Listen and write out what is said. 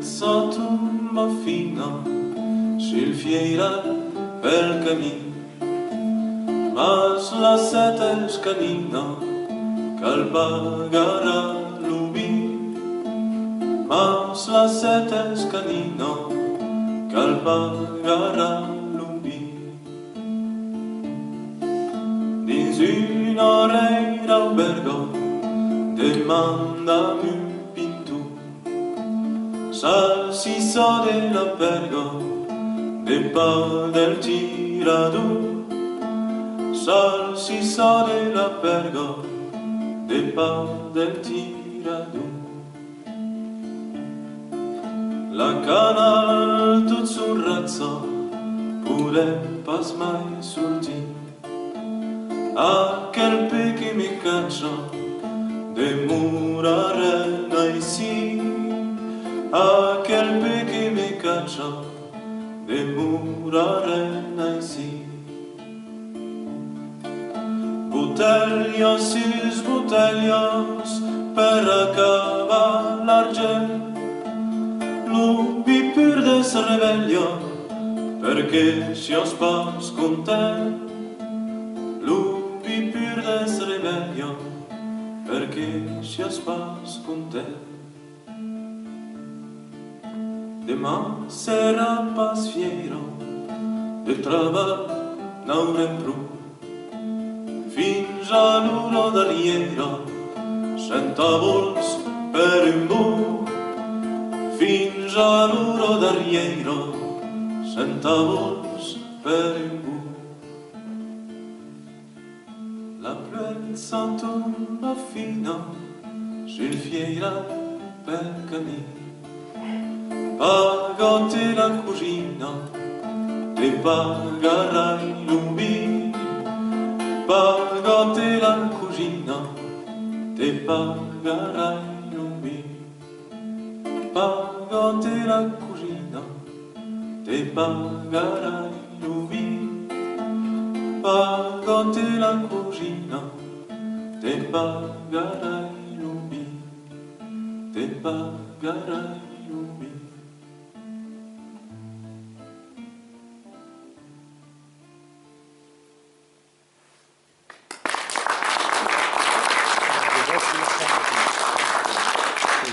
Santo fino sul fiera pel cammin, mas la sete scanina calpagara l'ubi, mas la sete scanina calpagara l'ubi. Dins une oreille d'albergo demandami pintu, salsiccia dell'albergo de pa del tirado, salsiccia dell'albergo de pa del tirado. La canal tot sul razzo podem pas mai sortir, aquel pe che mi caccia demorare ici, aquel pe che mi caccia demorare ici. Botellas sis botellas per acabar l'argent, l'ubi pur de se rebellia perché si os pas content, l'ubi pur de se rebellia perché si os pas content. Demà serà pas fiero de treball n'haurem prou, fins a l'hora darriera centavos per un buc, fins a l'hora darriera centavos per un buc. La pluie s'en tomba fina sul fiera pel cammin, pagate la cugina te pagarai l'ubi, pagate la cugina te pagarai l'ubi, pagate la cugina te pagarai l'ubi, pagate la cugina te pagarai l'ubi, te pagarai